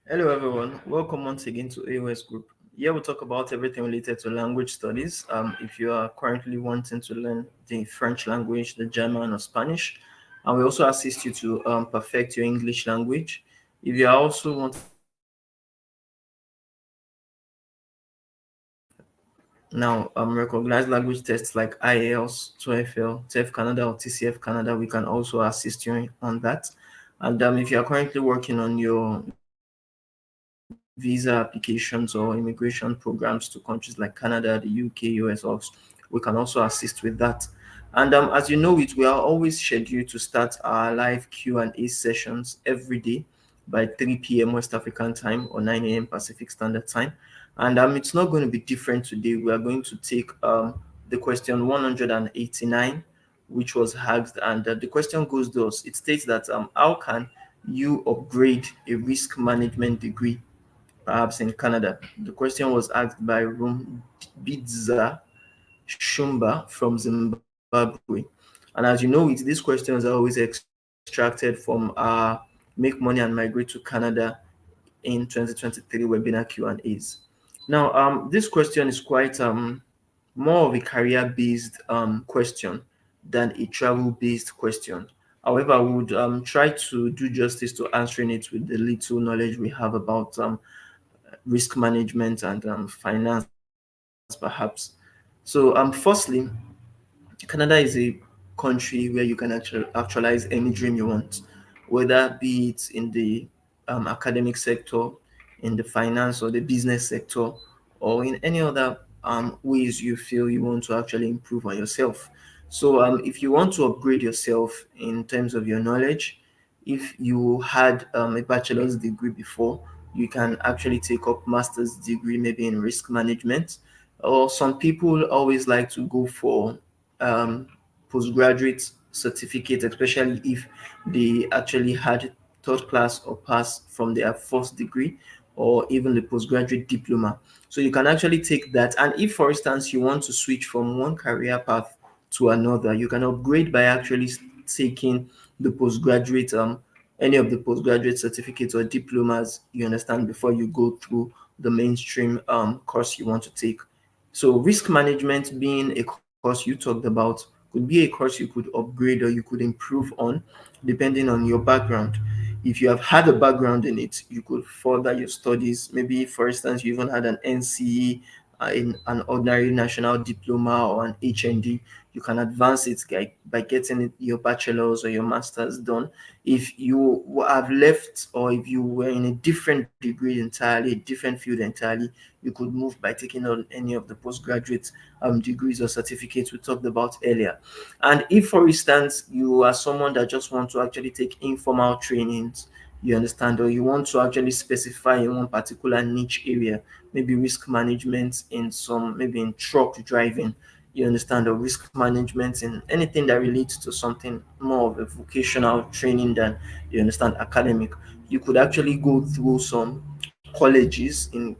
Hello, everyone. Welcome once again to A.O.S Group. Here we talk about everything related to language studies. If you are currently wanting to learn the French language, the German, or Spanish, and we also assist you to perfect your English language. If you are also wanting to learn now recognized language tests like IELTS, TOEFL, TEF Canada, or TCF Canada, we can also assist you on that. And if you are currently working on your visa applications or immigration programs to countries like Canada, the UK, US, or we can also assist with that. And as you know it, we are always scheduled to start our live Q&A sessions every day by 3 p.m. West African time or 9 a.m. Pacific Standard Time. And it's not going to be different today. We are going to take the question 189, which was asked, and the question goes thus. It states that how can you upgrade a risk management degree perhaps in Canada? The question was asked by Rumbidzai Shumba from Zimbabwe. And as you know, these questions are always extracted from Make Money and Migrate to Canada in 2023 webinar Q&As. Now, this question is quite more of a career-based question than a travel-based question. However, I would try to do justice to answering it with the little knowledge we have about risk management and finance, perhaps. So, firstly, Canada is a country where you can actualize any dream you want, whether be it in the academic sector, in the finance or the business sector, or in any other ways you feel you want to actually improve on yourself. So, if you want to upgrade yourself in terms of your knowledge, if you had a bachelor's degree before, you can actually take up master's degree maybe in risk management, or some people always like to go for um, postgraduate certificate, especially if they actually had third class or pass from their first degree or even the postgraduate diploma. So you can actually take that. And if, for instance, you want to switch from one career path to another, you can upgrade by actually taking the postgraduate, any of the postgraduate certificates or diplomas, you understand, before you go through the mainstream course you want to take. So risk management being a course you talked about could be a course you could upgrade or you could improve on depending on your background. If you have had a background in it, you could further your studies. Maybe, for instance, you even had an NCE, in an ordinary national diploma or an HND. You can advance it by getting your bachelor's or your master's done. If you have left or if you were in a different degree entirely, a different field entirely, you could move by taking on any of the postgraduate degrees or certificates we talked about earlier. And if, for instance, you are someone that just want to actually take informal trainings, you understand, or you want to actually specify in one particular niche area, maybe risk management in some, maybe in truck driving, you understand, or risk management in anything that relates to something more of a vocational training than, you understand, academic, you could actually go through some colleges in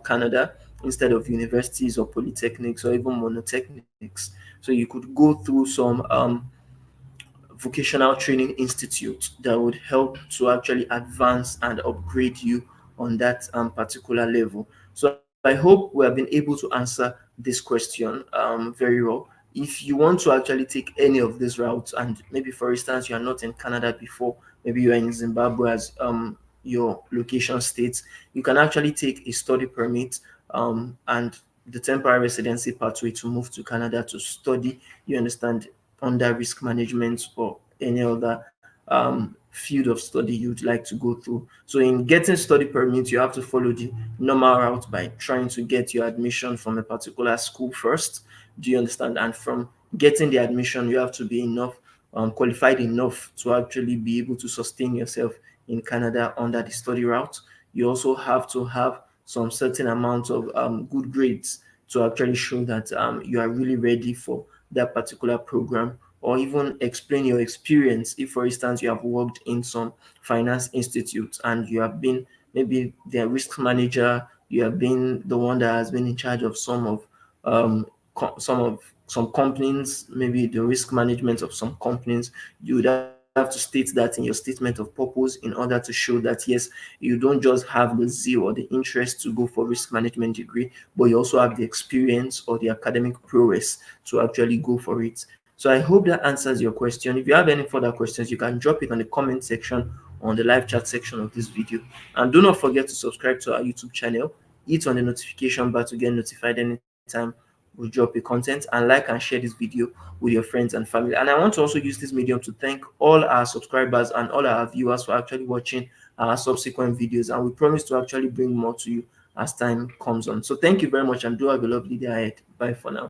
Canada instead of universities or polytechnics or even monotechnics. So you could go through some vocational training institute that would help to actually advance and upgrade you on that particular level. So I hope we have been able to answer this question very well. If you want to actually take any of these routes, and maybe for instance you are not in Canada before, maybe you are in Zimbabwe as your location states, you can actually take a study permit and the temporary residency pathway to move to Canada to study, you understand, under risk management or any other field of study you'd like to go through. So in getting study permit, you have to follow the normal route by trying to get your admission from a particular school first. Do you understand? And from getting the admission, you have to be enough qualified enough to actually be able to sustain yourself in Canada under the study route. You also have to have some certain amount of good grades to actually show that you are really ready for that particular program, or even explain your experience. If, for instance, you have worked in some finance institute and you have been maybe their risk manager, you have been the one that has been in charge of some companies, maybe the risk management of some companies, you would have have to state that in your statement of purpose in order to show that yes, you don't just have the zeal or the interest to go for risk management degree, but you also have the experience or the academic prowess to actually go for it. So I hope that answers your question. If you have any further questions, you can drop it on the comment section on the live chat section of this video. And do not forget to subscribe to our YouTube channel, hit on the notification bell to get notified anytime we drop a content, and like and share this video with your friends and family. And I want to also use this medium to thank all our subscribers and all our viewers for actually watching our subsequent videos, and we promise to actually bring more to you as time comes on. So thank you very much, and do have a lovely day ahead. Bye for now.